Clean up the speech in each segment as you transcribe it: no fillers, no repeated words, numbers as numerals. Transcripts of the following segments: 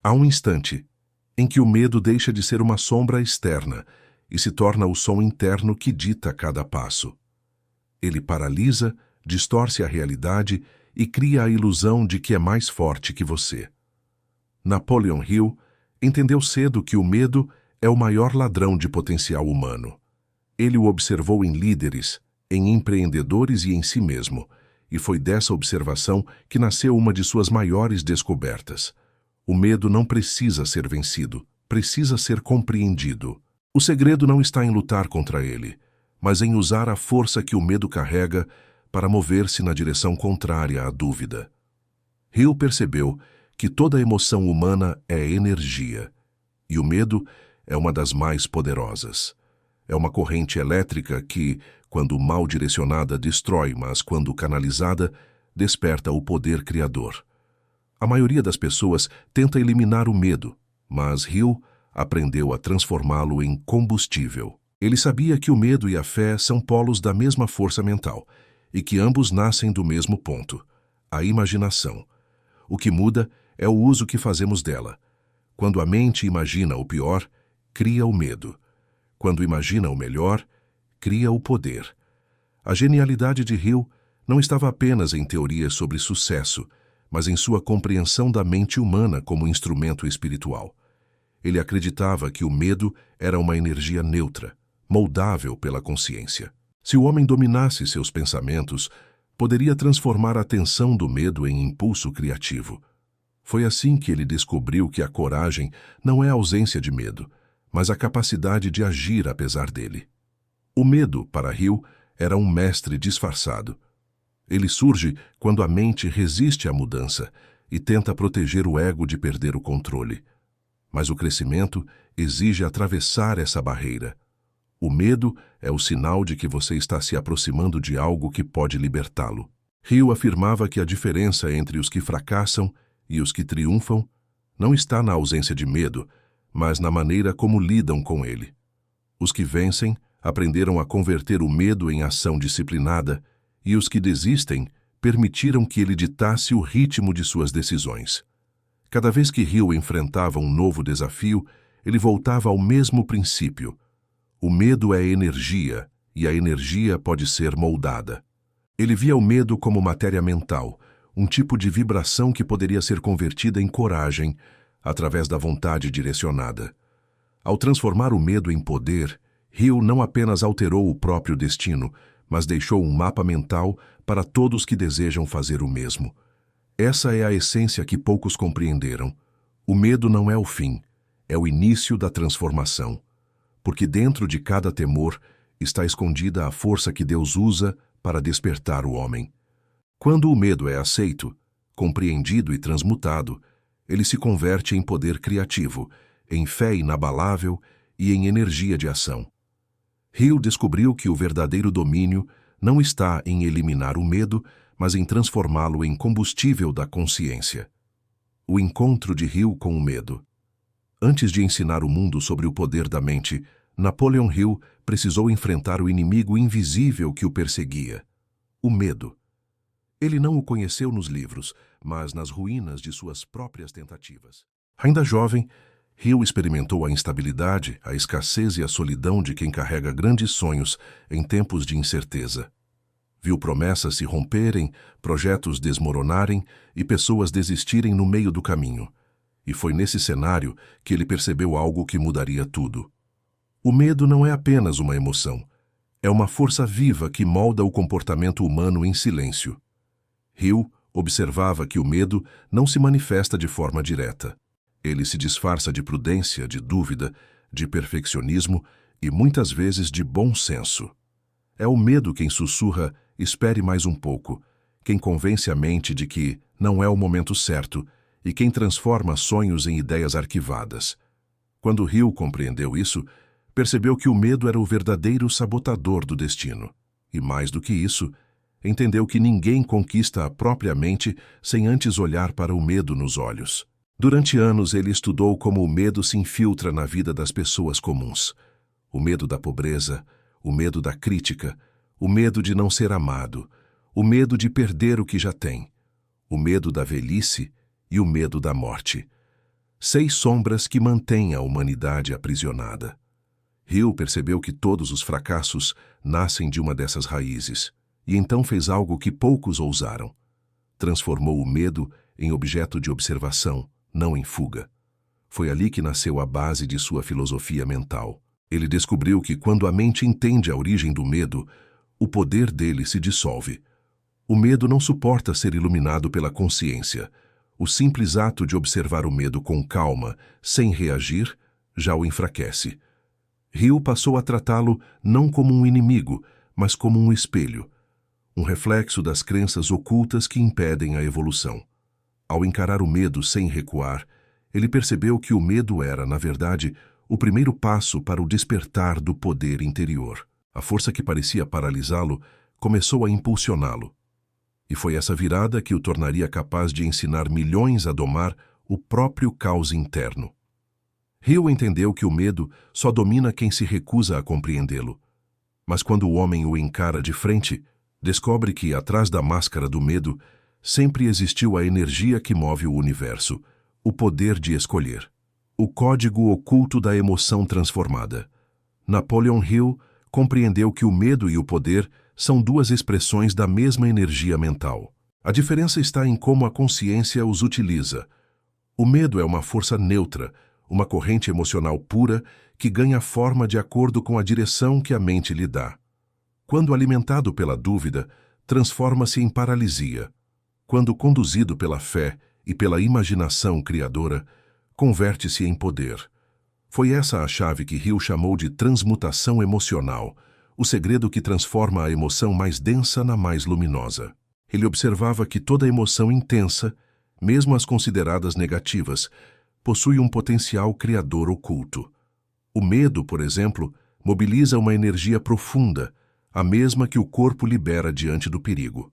Há um instante em que o medo deixa de ser uma sombra externa e se torna o som interno que dita cada passo. Ele paralisa, distorce a realidade e cria a ilusão de que é mais forte que você. Napoleon Hill entendeu cedo que o medo é o maior ladrão de potencial humano. Ele o observou em líderes, em empreendedores e em si mesmo, e foi dessa observação que nasceu uma de suas maiores descobertas. O medo não precisa ser vencido, precisa ser compreendido. O segredo não está em lutar contra ele, mas em usar a força que o medo carrega para mover-se na direção contrária à dúvida. Hill percebeu que toda emoção humana é energia, e o medo é uma das mais poderosas. É uma corrente elétrica que, quando mal direcionada, destrói, mas quando canalizada, desperta o poder criador. A maioria das pessoas tenta eliminar o medo, mas Hill aprendeu a transformá-lo em combustível. Ele sabia que o medo e a fé são polos da mesma força mental, e que ambos nascem do mesmo ponto, a imaginação. O que muda é o uso que fazemos dela. Quando a mente imagina o pior, cria o medo. Quando imagina o melhor, cria o poder. A genialidade de Hill não estava apenas em teorias sobre sucesso, mas em sua compreensão da mente humana como instrumento espiritual. Ele acreditava que o medo era uma energia neutra, moldável pela consciência. Se o homem dominasse seus pensamentos, poderia transformar a tensão do medo em impulso criativo. Foi assim que ele descobriu que a coragem não é a ausência de medo, mas a capacidade de agir apesar dele. O medo, para Hill, era um mestre disfarçado. Ele surge quando a mente resiste à mudança e tenta proteger o ego de perder o controle. Mas o crescimento exige atravessar essa barreira. O medo é o sinal de que você está se aproximando de algo que pode libertá-lo. Hill afirmava que a diferença entre os que fracassam e os que triunfam não está na ausência de medo, mas na maneira como lidam com ele. Os que vencem aprenderam a converter o medo em ação disciplinada, e os que desistem permitiram que ele ditasse o ritmo de suas decisões. Cada vez que Hill enfrentava um novo desafio, ele voltava ao mesmo princípio. O medo é energia, e a energia pode ser moldada. Ele via o medo como matéria mental, um tipo de vibração que poderia ser convertida em coragem, através da vontade direcionada. Ao transformar o medo em poder, Hill não apenas alterou o próprio destino, mas deixou um mapa mental para todos que desejam fazer o mesmo. Essa é a essência que poucos compreenderam. O medo não é o fim, é o início da transformação. Porque dentro de cada temor está escondida a força que Deus usa para despertar o homem. Quando o medo é aceito, compreendido e transmutado, ele se converte em poder criativo, em fé inabalável e em energia de ação. Hill descobriu que o verdadeiro domínio não está em eliminar o medo, mas em transformá-lo em combustível da consciência. O encontro de Hill com o medo. Antes de ensinar o mundo sobre o poder da mente, Napoleon Hill precisou enfrentar o inimigo invisível que o perseguia, o medo. Ele não o conheceu nos livros, mas nas ruínas de suas próprias tentativas. Ainda jovem, Hill experimentou a instabilidade, a escassez e a solidão de quem carrega grandes sonhos em tempos de incerteza. Viu promessas se romperem, projetos desmoronarem e pessoas desistirem no meio do caminho. E foi nesse cenário que ele percebeu algo que mudaria tudo. O medo não é apenas uma emoção. É uma força viva que molda o comportamento humano em silêncio. Hill observava que o medo não se manifesta de forma direta. Ele se disfarça de prudência, de dúvida, de perfeccionismo e muitas vezes de bom senso. É o medo quem sussurra, espere mais um pouco, quem convence a mente de que não é o momento certo e quem transforma sonhos em ideias arquivadas. Quando Hill compreendeu isso, percebeu que o medo era o verdadeiro sabotador do destino. E mais do que isso, entendeu que ninguém conquista a própria mente sem antes olhar para o medo nos olhos. Durante anos ele estudou como o medo se infiltra na vida das pessoas comuns. O medo da pobreza, o medo da crítica, o medo de não ser amado, o medo de perder o que já tem, o medo da velhice e o medo da morte. 6 sombras que mantêm a humanidade aprisionada. Hill percebeu que todos os fracassos nascem de uma dessas raízes, e então fez algo que poucos ousaram. Transformou o medo em objeto de observação, não em fuga. Foi ali que nasceu a base de sua filosofia mental. Ele descobriu que quando a mente entende a origem do medo, o poder dele se dissolve. O medo não suporta ser iluminado pela consciência. O simples ato de observar o medo com calma, sem reagir, já o enfraquece. Hill passou a tratá-lo não como um inimigo, mas como um espelho, um reflexo das crenças ocultas que impedem a evolução. Ao encarar o medo sem recuar, ele percebeu que o medo era, na verdade, o primeiro passo para o despertar do poder interior. A força que parecia paralisá-lo começou a impulsioná-lo. E foi essa virada que o tornaria capaz de ensinar milhões a domar o próprio caos interno. Hill entendeu que o medo só domina quem se recusa a compreendê-lo. Mas quando o homem o encara de frente, descobre que, atrás da máscara do medo, sempre existiu a energia que move o universo, o poder de escolher. O código oculto da emoção transformada. Napoleon Hill compreendeu que o medo e o poder são 2 expressões da mesma energia mental. A diferença está em como a consciência os utiliza. O medo é uma força neutra, uma corrente emocional pura que ganha forma de acordo com a direção que a mente lhe dá. Quando alimentado pela dúvida, transforma-se em paralisia. Quando conduzido pela fé e pela imaginação criadora, converte-se em poder. Foi essa a chave que Hill chamou de transmutação emocional, o segredo que transforma a emoção mais densa na mais luminosa. Ele observava que toda emoção intensa, mesmo as consideradas negativas, possui um potencial criador oculto. O medo, por exemplo, mobiliza uma energia profunda, a mesma que o corpo libera diante do perigo.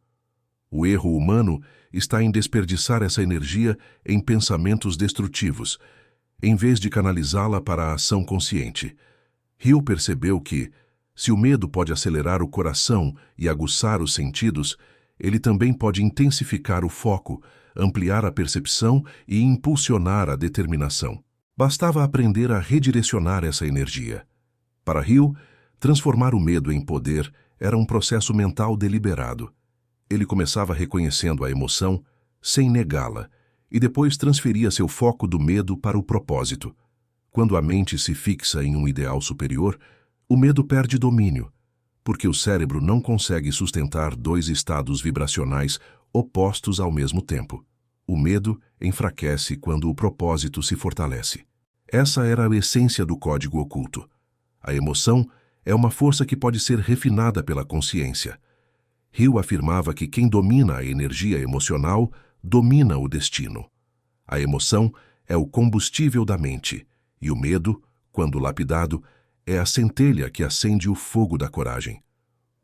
O erro humano está em desperdiçar essa energia em pensamentos destrutivos, em vez de canalizá-la para a ação consciente. Hill percebeu que, se o medo pode acelerar o coração e aguçar os sentidos, ele também pode intensificar o foco, ampliar a percepção e impulsionar a determinação. Bastava aprender a redirecionar essa energia. Para Hill, transformar o medo em poder era um processo mental deliberado. Ele começava reconhecendo a emoção, sem negá-la, e depois transferia seu foco do medo para o propósito. Quando a mente se fixa em um ideal superior, o medo perde domínio, porque o cérebro não consegue sustentar 2 estados vibracionais opostos ao mesmo tempo. O medo enfraquece quando o propósito se fortalece. Essa era a essência do código oculto. A emoção é uma força que pode ser refinada pela consciência. Hill afirmava que quem domina a energia emocional domina o destino. A emoção é o combustível da mente, e o medo, quando lapidado, é a centelha que acende o fogo da coragem.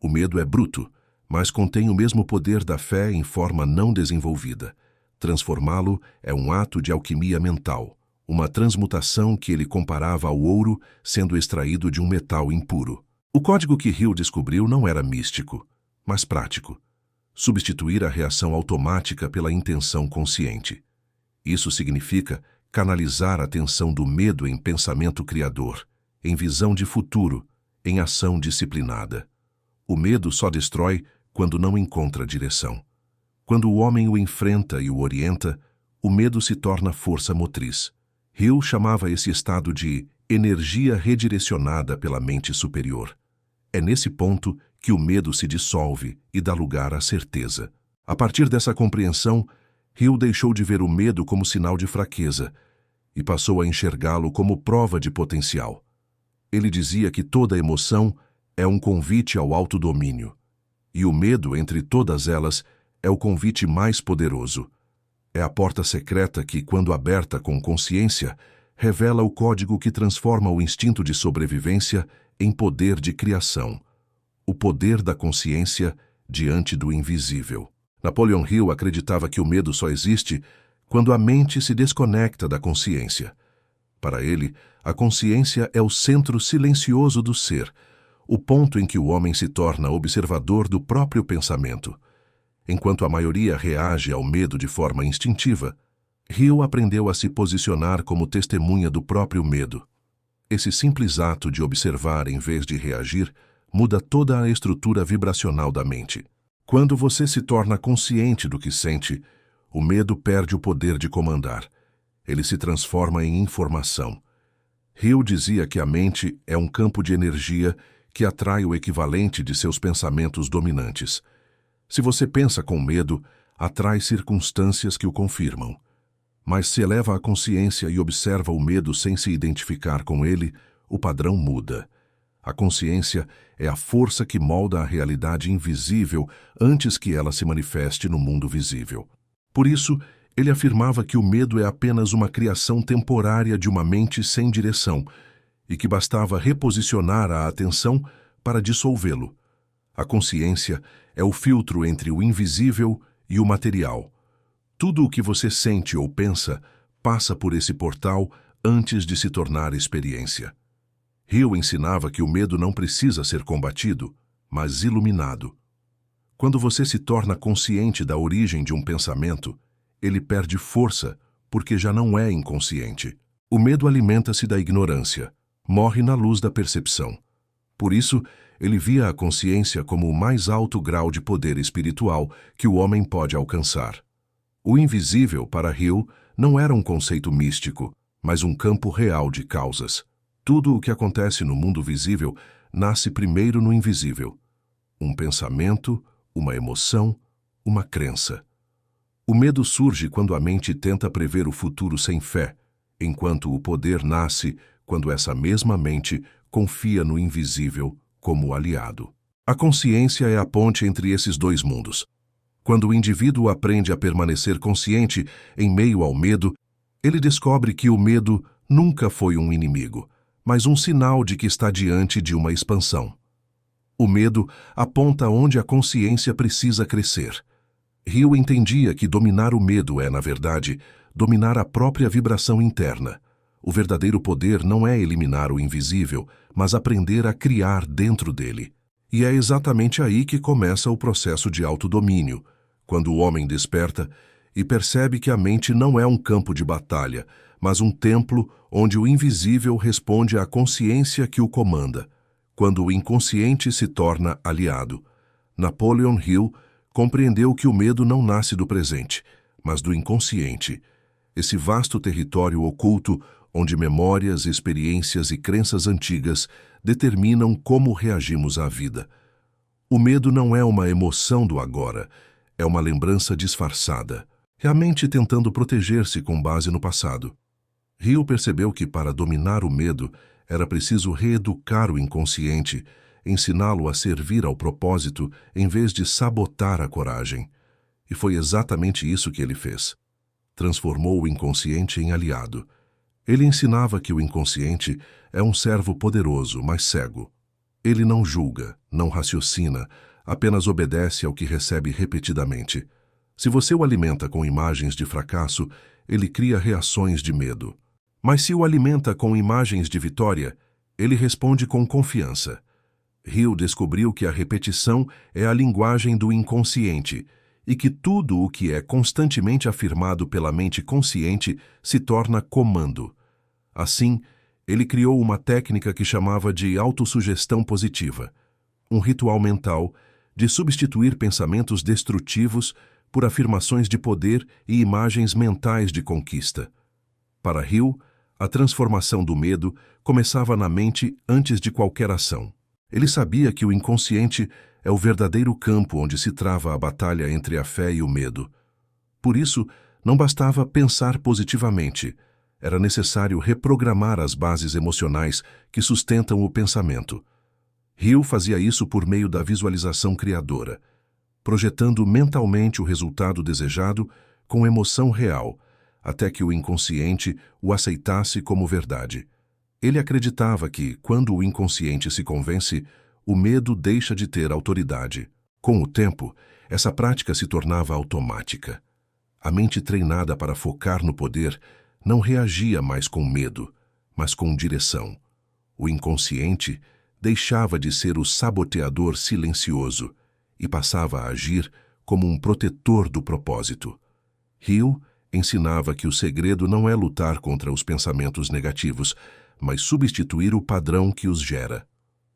O medo é bruto, mas contém o mesmo poder da fé em forma não desenvolvida. Transformá-lo é um ato de alquimia mental, uma transmutação que ele comparava ao ouro sendo extraído de um metal impuro. O código que Hill descobriu não era místico, mas prático. Substituir a reação automática pela intenção consciente. Isso significa canalizar a atenção do medo em pensamento criador, em visão de futuro, em ação disciplinada. O medo só destrói quando não encontra direção. Quando o homem o enfrenta e o orienta, o medo se torna força motriz. Hill chamava esse estado de energia redirecionada pela mente superior. É nesse ponto que o medo se dissolve e dá lugar à certeza. A partir dessa compreensão, Hill deixou de ver o medo como sinal de fraqueza e passou a enxergá-lo como prova de potencial. Ele dizia que toda emoção é um convite ao autodomínio, e o medo, entre todas elas, é o convite mais poderoso. É a porta secreta que, quando aberta com consciência, revela o código que transforma o instinto de sobrevivência em poder de criação. O poder da consciência diante do invisível. Napoleon Hill acreditava que o medo só existe quando a mente se desconecta da consciência. Para ele, a consciência é o centro silencioso do ser, o ponto em que o homem se torna observador do próprio pensamento. Enquanto a maioria reage ao medo de forma instintiva, Hill aprendeu a se posicionar como testemunha do próprio medo. Esse simples ato de observar em vez de reagir muda toda a estrutura vibracional da mente. Quando você se torna consciente do que sente, o medo perde o poder de comandar. Ele se transforma em informação. Hill dizia que a mente é um campo de energia que atrai o equivalente de seus pensamentos dominantes. Se você pensa com medo, atrai circunstâncias que o confirmam. Mas se eleva a consciência e observa o medo sem se identificar com ele, o padrão muda. A consciência é a força que molda a realidade invisível antes que ela se manifeste no mundo visível. Por isso, ele afirmava que o medo é apenas uma criação temporária de uma mente sem direção e que bastava reposicionar a atenção para dissolvê-lo. A consciência é o filtro entre o invisível e o material. Tudo o que você sente ou pensa passa por esse portal antes de se tornar experiência. Hill ensinava que o medo não precisa ser combatido, mas iluminado. Quando você se torna consciente da origem de um pensamento, ele perde força porque já não é inconsciente. O medo alimenta-se da ignorância, morre na luz da percepção. Por isso, ele via a consciência como o mais alto grau de poder espiritual que o homem pode alcançar. O invisível, para Hill, não era um conceito místico, mas um campo real de causas. Tudo o que acontece no mundo visível nasce primeiro no invisível. Um pensamento, uma emoção, uma crença. O medo surge quando a mente tenta prever o futuro sem fé, enquanto o poder nasce quando essa mesma mente confia no invisível como aliado. A consciência é a ponte entre esses dois mundos. Quando o indivíduo aprende a permanecer consciente em meio ao medo, ele descobre que o medo nunca foi um inimigo, mas um sinal de que está diante de uma expansão. O medo aponta onde a consciência precisa crescer. Hill entendia que dominar o medo é, na verdade, dominar a própria vibração interna. O verdadeiro poder não é eliminar o invisível, mas aprender a criar dentro dele. E é exatamente aí que começa o processo de autodomínio, quando o homem desperta e percebe que a mente não é um campo de batalha, mas um templo onde o invisível responde à consciência que o comanda, quando o inconsciente se torna aliado. Napoleon Hill compreendeu que o medo não nasce do presente, mas do inconsciente, esse vasto território oculto onde memórias, experiências e crenças antigas determinam como reagimos à vida. O medo não é uma emoção do agora, é uma lembrança disfarçada, é a mente tentando proteger-se com base no passado. Hill percebeu que para dominar o medo era preciso reeducar o inconsciente, ensiná-lo a servir ao propósito em vez de sabotar a coragem. E foi exatamente isso que ele fez. Transformou o inconsciente em aliado. Ele ensinava que o inconsciente é um servo poderoso, mas cego. Ele não julga, não raciocina, apenas obedece ao que recebe repetidamente. Se você o alimenta com imagens de fracasso, ele cria reações de medo. Mas se o alimenta com imagens de vitória, ele responde com confiança. Hill descobriu que a repetição é a linguagem do inconsciente e que tudo o que é constantemente afirmado pela mente consciente se torna comando. Assim, ele criou uma técnica que chamava de autossugestão positiva, um ritual mental de substituir pensamentos destrutivos por afirmações de poder e imagens mentais de conquista. Para Hill, a transformação do medo começava na mente antes de qualquer ação. Ele sabia que o inconsciente é o verdadeiro campo onde se trava a batalha entre a fé e o medo. Por isso, não bastava pensar positivamente. Era necessário reprogramar as bases emocionais que sustentam o pensamento. Hill fazia isso por meio da visualização criadora, projetando mentalmente o resultado desejado com emoção real, até que o inconsciente o aceitasse como verdade. Ele acreditava que, quando o inconsciente se convence, o medo deixa de ter autoridade. Com o tempo, essa prática se tornava automática. A mente treinada para focar no poder não reagia mais com medo, mas com direção. O inconsciente deixava de ser o saboteador silencioso e passava a agir como um protetor do propósito. Hill ensinava que o segredo não é lutar contra os pensamentos negativos, mas substituir o padrão que os gera.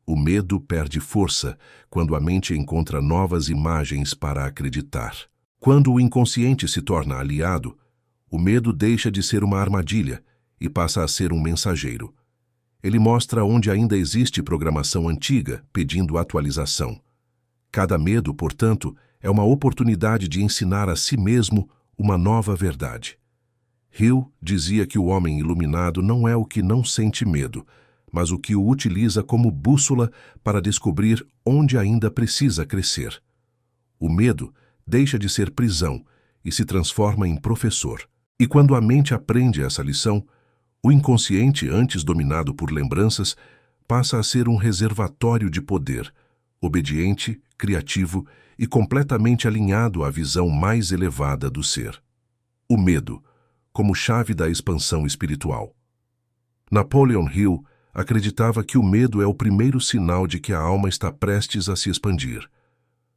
O medo perde força quando a mente encontra novas imagens para acreditar. Quando o inconsciente se torna aliado, o medo deixa de ser uma armadilha e passa a ser um mensageiro. Ele mostra onde ainda existe programação antiga pedindo atualização. Cada medo, portanto, é uma oportunidade de ensinar a si mesmo uma nova verdade. Hill dizia que o homem iluminado não é o que não sente medo, mas o que o utiliza como bússola para descobrir onde ainda precisa crescer. O medo deixa de ser prisão e se transforma em professor. E quando a mente aprende essa lição, o inconsciente, antes dominado por lembranças, passa a ser um reservatório de poder, obediente, criativo e completamente alinhado à visão mais elevada do ser. O medo, como chave da expansão espiritual. Napoleon Hill acreditava que o medo é o primeiro sinal de que a alma está prestes a se expandir.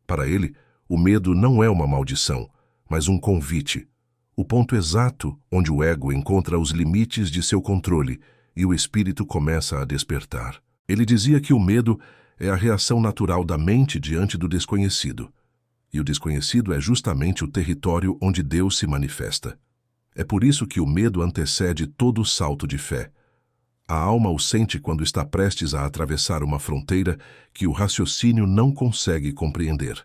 Para ele, o medo não é uma maldição, mas um convite, o ponto exato onde o ego encontra os limites de seu controle e o espírito começa a despertar. Ele dizia que o medo é a reação natural da mente diante do desconhecido, e o desconhecido é justamente o território onde Deus se manifesta. É por isso que o medo antecede todo o salto de fé. A alma o sente quando está prestes a atravessar uma fronteira que o raciocínio não consegue compreender.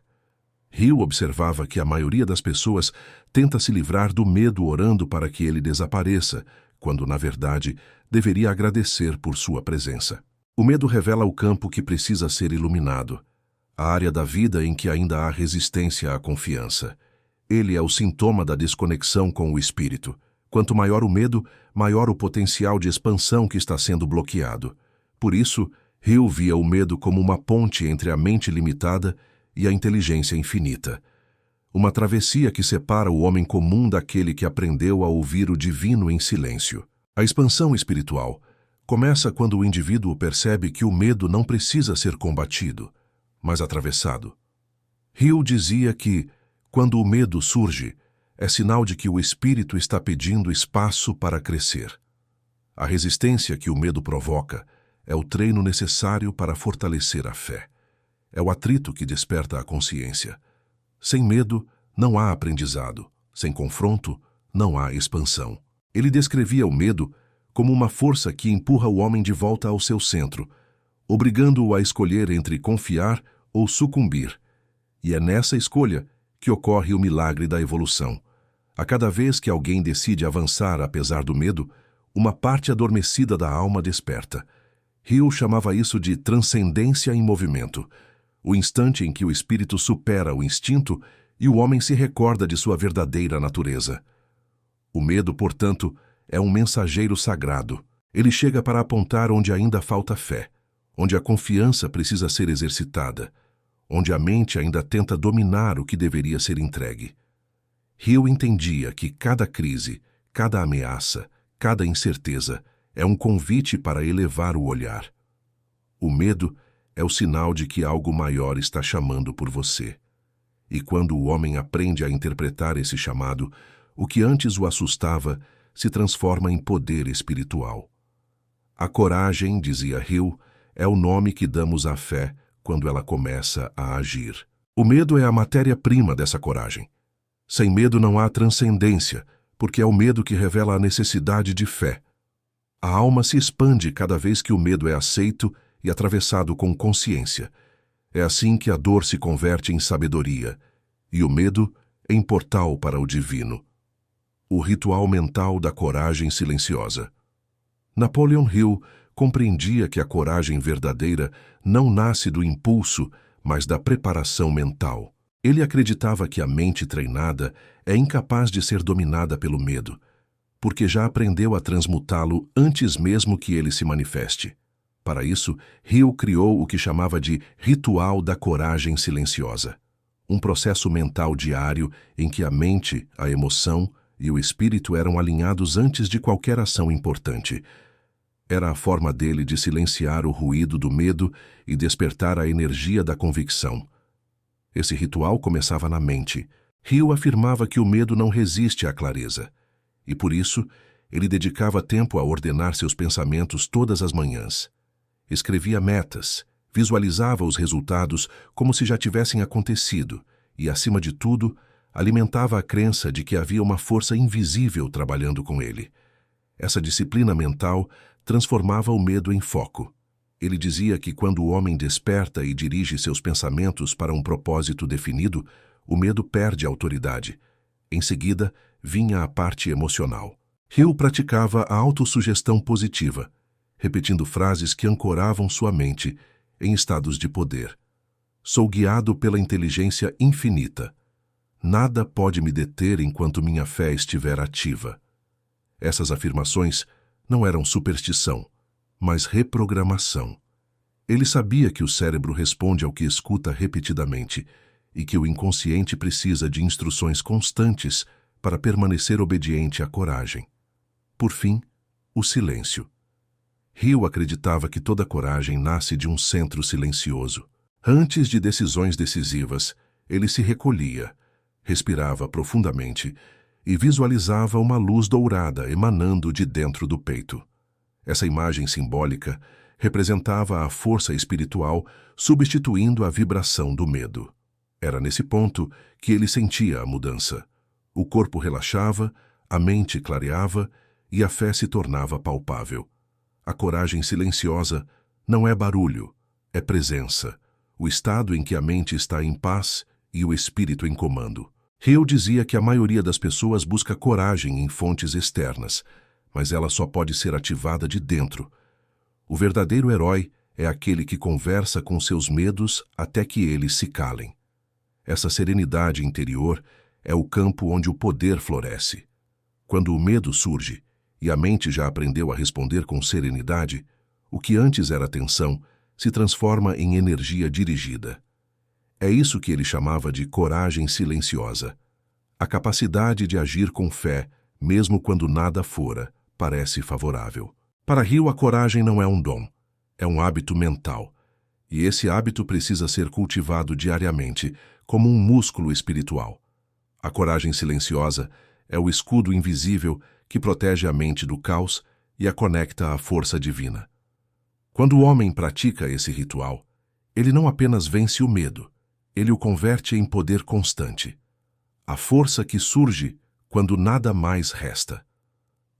Hill observava que a maioria das pessoas tenta se livrar do medo orando para que ele desapareça, quando, na verdade, deveria agradecer por sua presença. O medo revela o campo que precisa ser iluminado, a área da vida em que ainda há resistência à confiança. Ele é o sintoma da desconexão com o espírito. Quanto maior o medo, maior o potencial de expansão que está sendo bloqueado. Por isso, Hill via o medo como uma ponte entre a mente limitada e a inteligência infinita. Uma travessia que separa o homem comum daquele que aprendeu a ouvir o divino em silêncio. A expansão espiritual começa quando o indivíduo percebe que o medo não precisa ser combatido, mas atravessado. Hill dizia que, quando o medo surge, é sinal de que o espírito está pedindo espaço para crescer. A resistência que o medo provoca é o treino necessário para fortalecer a fé. É o atrito que desperta a consciência. Sem medo, não há aprendizado. Sem confronto, não há expansão. Ele descrevia o medo como uma força que empurra o homem de volta ao seu centro, obrigando-o a escolher entre confiar ou sucumbir. E é nessa escolha que ocorre o milagre da evolução. A cada vez que alguém decide avançar apesar do medo, uma parte adormecida da alma desperta. Hill chamava isso de transcendência em movimento, o instante em que o espírito supera o instinto e o homem se recorda de sua verdadeira natureza. O medo, portanto, é um mensageiro sagrado. Ele chega para apontar onde ainda falta fé, onde a confiança precisa ser exercitada, onde a mente ainda tenta dominar o que deveria ser entregue. Hill entendia que cada crise, cada ameaça, cada incerteza é um convite para elevar o olhar. O medo é o sinal de que algo maior está chamando por você. E quando o homem aprende a interpretar esse chamado, o que antes o assustava se transforma em poder espiritual. A coragem, dizia Hill, é o nome que damos à fé quando ela começa a agir. O medo é a matéria-prima dessa coragem. Sem medo não há transcendência, porque é o medo que revela a necessidade de fé. A alma se expande cada vez que o medo é aceito e atravessado com consciência. É assim que a dor se converte em sabedoria, e o medo em portal para o divino. O ritual mental da coragem silenciosa. Napoleon Hill compreendia que a coragem verdadeira não nasce do impulso, mas da preparação mental. Ele acreditava que a mente treinada é incapaz de ser dominada pelo medo, porque já aprendeu a transmutá-lo antes mesmo que ele se manifeste. Para isso, Hill criou o que chamava de ritual da coragem silenciosa, um processo mental diário em que a mente, a emoção e o espírito eram alinhados antes de qualquer ação importante. Era a forma dele de silenciar o ruído do medo e despertar a energia da convicção. Esse ritual começava na mente. Hill afirmava que o medo não resiste à clareza. e por isso ele dedicava tempo a ordenar seus pensamentos todas as manhãs. Escrevia metas, visualizava os resultados como se já tivessem acontecido e, acima de tudo, alimentava a crença de que havia uma força invisível trabalhando com ele. Essa disciplina mental transformava o medo em foco. Ele dizia que quando o homem desperta e dirige seus pensamentos para um propósito definido, o medo perde autoridade. Em seguida, vinha a parte emocional. Hill praticava a autossugestão positiva, repetindo frases que ancoravam sua mente em estados de poder. Sou guiado pela inteligência infinita. Nada pode me deter enquanto minha fé estiver ativa. Essas afirmações não eram superstição, mas reprogramação. Ele sabia que o cérebro responde ao que escuta repetidamente e que o inconsciente precisa de instruções constantes para permanecer obediente à coragem. Por fim, o silêncio. Hill acreditava que toda coragem nasce de um centro silencioso. Antes de decisões decisivas, ele se recolhia, respirava profundamente e visualizava uma luz dourada emanando de dentro do peito. Essa imagem simbólica representava a força espiritual substituindo a vibração do medo. Era nesse ponto que ele sentia a mudança. O corpo relaxava, a mente clareava e a fé se tornava palpável. A coragem silenciosa não é barulho, é presença, o estado em que a mente está em paz e o espírito em comando. Hill dizia que a maioria das pessoas busca coragem em fontes externas, mas ela só pode ser ativada de dentro. O verdadeiro herói é aquele que conversa com seus medos até que eles se calem. Essa serenidade interior é o campo onde o poder floresce. Quando o medo surge, e a mente já aprendeu a responder com serenidade, o que antes era tensão se transforma em energia dirigida. É isso que ele chamava de coragem silenciosa. A capacidade de agir com fé, mesmo quando nada fora, parece favorável. Para Hill, a coragem não é um dom, é um hábito mental. E esse hábito precisa ser cultivado diariamente, como um músculo espiritual. A coragem silenciosa é o escudo invisível que protege a mente do caos e a conecta à força divina. Quando o homem pratica esse ritual, ele não apenas vence o medo, ele o converte em poder constante. A força que surge quando nada mais resta.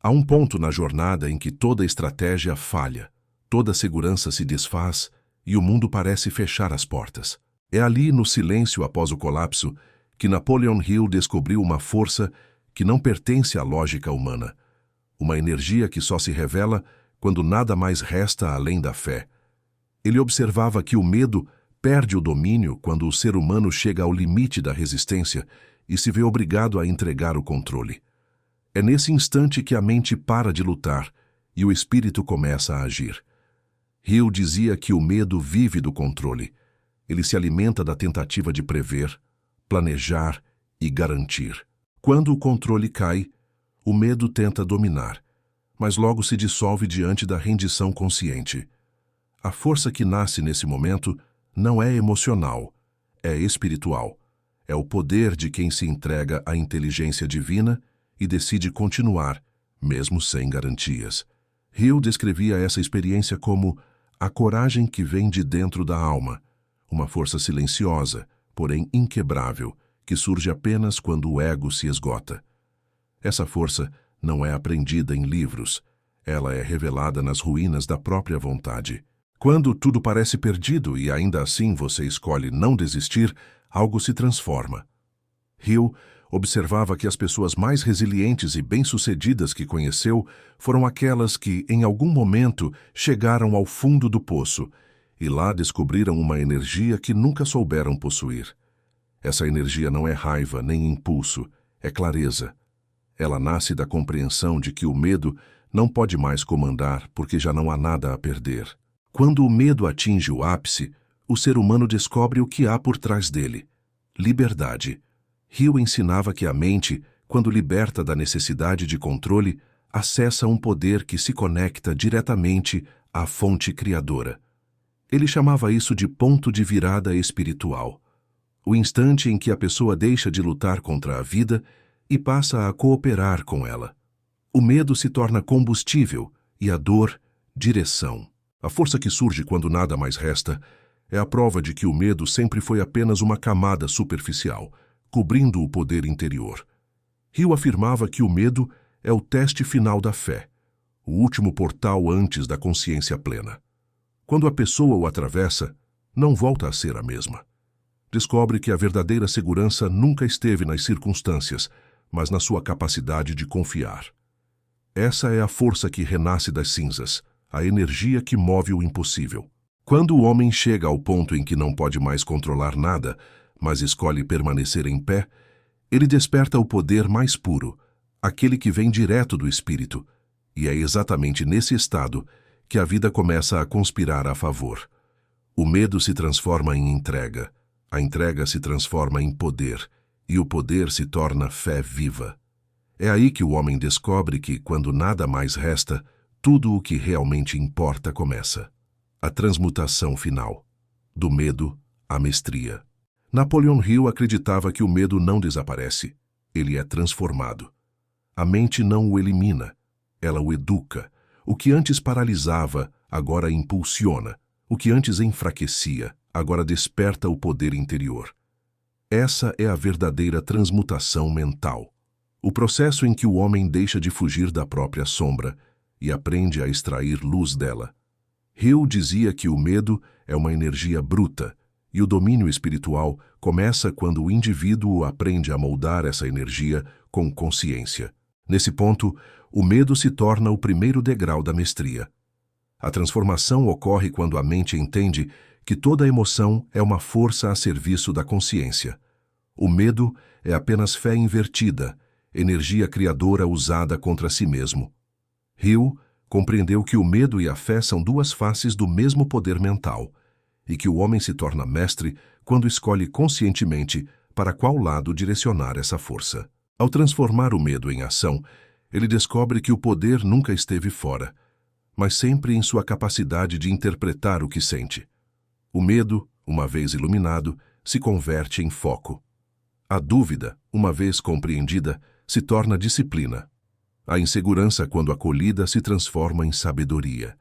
Há um ponto na jornada em que toda estratégia falha, toda segurança se desfaz e o mundo parece fechar as portas. É ali, no silêncio após o colapso, que Napoleon Hill descobriu uma força que não pertence à lógica humana, uma energia que só se revela quando nada mais resta além da fé. Ele observava que o medo perde o domínio quando o ser humano chega ao limite da resistência e se vê obrigado a entregar o controle. É nesse instante que a mente para de lutar e o espírito começa a agir. Hill dizia que o medo vive do controle. Ele se alimenta da tentativa de prever, planejar e garantir. Quando o controle cai, o medo tenta dominar, mas logo se dissolve diante da rendição consciente. A força que nasce nesse momento não é emocional, é espiritual. É o poder de quem se entrega à inteligência divina e decide continuar, mesmo sem garantias. Hill descrevia essa experiência como a coragem que vem de dentro da alma, uma força silenciosa, porém inquebrável, que surge apenas quando o ego se esgota. Essa força não é aprendida em livros, ela é revelada nas ruínas da própria vontade. Quando tudo parece perdido e ainda assim você escolhe não desistir, algo se transforma. Hill observava que as pessoas mais resilientes e bem-sucedidas que conheceu foram aquelas que, em algum momento, chegaram ao fundo do poço e lá descobriram uma energia que nunca souberam possuir. Essa energia não é raiva nem impulso, é clareza. Ela nasce da compreensão de que o medo não pode mais comandar porque já não há nada a perder. Quando o medo atinge o ápice, o ser humano descobre o que há por trás dele: liberdade. Hill ensinava que a mente, quando liberta da necessidade de controle, acessa um poder que se conecta diretamente à fonte criadora. Ele chamava isso de ponto de virada espiritual, o instante em que a pessoa deixa de lutar contra a vida e passa a cooperar com ela. O medo se torna combustível e a dor, direção. A força que surge quando nada mais resta é a prova de que o medo sempre foi apenas uma camada superficial, cobrindo o poder interior. Hill afirmava que o medo é o teste final da fé, o último portal antes da consciência plena. Quando a pessoa o atravessa, não volta a ser a mesma. Descobre que a verdadeira segurança nunca esteve nas circunstâncias, mas na sua capacidade de confiar. Essa é a força que renasce das cinzas, a energia que move o impossível. Quando o homem chega ao ponto em que não pode mais controlar nada, mas escolhe permanecer em pé, ele desperta o poder mais puro, aquele que vem direto do espírito, e é exatamente nesse estado que a vida começa a conspirar a favor. O medo se transforma em entrega, a entrega se transforma em poder, e o poder se torna fé viva. É aí que o homem descobre que, quando nada mais resta, tudo o que realmente importa começa. A transmutação final. Do medo à mestria. Napoleon Hill acreditava que o medo não desaparece, ele é transformado. A mente não o elimina, ela o educa. O que antes paralisava, agora impulsiona. O que antes enfraquecia, agora desperta o poder interior. Essa é a verdadeira transmutação mental. O processo em que o homem deixa de fugir da própria sombra e aprende a extrair luz dela. Hill dizia que o medo é uma energia bruta e o domínio espiritual começa quando o indivíduo aprende a moldar essa energia com consciência. Nesse ponto, o medo se torna o primeiro degrau da mestria. A transformação ocorre quando a mente entende que toda emoção é uma força a serviço da consciência. O medo é apenas fé invertida, energia criadora usada contra si mesmo. Hill compreendeu que o medo e a fé são duas faces do mesmo poder mental, e que o homem se torna mestre quando escolhe conscientemente para qual lado direcionar essa força. Ao transformar o medo em ação, ele descobre que o poder nunca esteve fora, mas sempre em sua capacidade de interpretar o que sente. O medo, uma vez iluminado, se converte em foco. A dúvida, uma vez compreendida, se torna disciplina. A insegurança, quando acolhida, se transforma em sabedoria.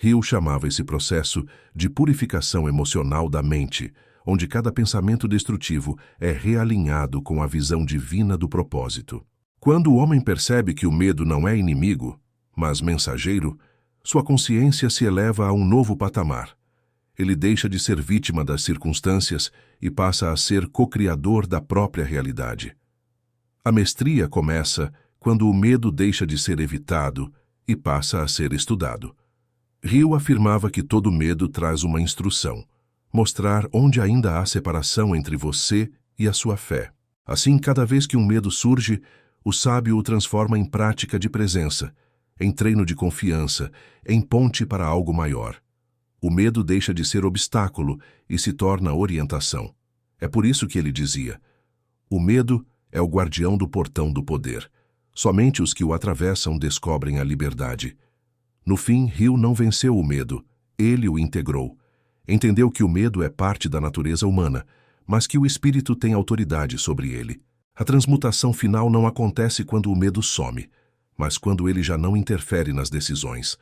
Hill chamava esse processo de purificação emocional da mente, onde cada pensamento destrutivo é realinhado com a visão divina do propósito. Quando o homem percebe que o medo não é inimigo, mas mensageiro, sua consciência se eleva a um novo patamar. Ele deixa de ser vítima das circunstâncias e passa a ser co-criador da própria realidade. A mestria começa quando o medo deixa de ser evitado e passa a ser estudado. Hill afirmava que todo medo traz uma instrução, mostrar onde ainda há separação entre você e a sua fé. Assim, cada vez que um medo surge, o sábio o transforma em prática de presença, em treino de confiança, em ponte para algo maior. O medo deixa de ser obstáculo e se torna orientação. É por isso que ele dizia: o medo é o guardião do portão do poder. Somente os que o atravessam descobrem a liberdade. No fim, Hill não venceu o medo, ele o integrou. Entendeu que o medo é parte da natureza humana, mas que o espírito tem autoridade sobre ele. A transmutação final não acontece quando o medo some, mas quando ele já não interfere nas decisões.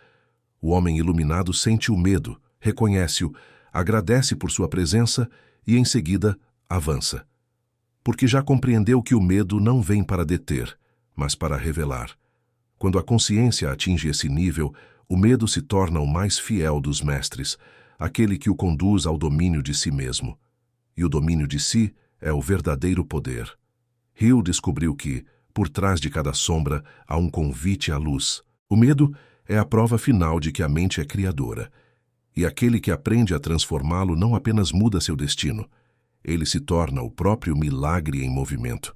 O homem iluminado sente o medo, reconhece-o, agradece por sua presença e, em seguida, avança. Porque já compreendeu que o medo não vem para deter, mas para revelar. Quando a consciência atinge esse nível, o medo se torna o mais fiel dos mestres, aquele que o conduz ao domínio de si mesmo. E o domínio de si é o verdadeiro poder. Hill descobriu que, por trás de cada sombra, há um convite à luz. O medo é a prova final de que a mente é criadora. E aquele que aprende a transformá-lo não apenas muda seu destino, ele se torna o próprio milagre em movimento.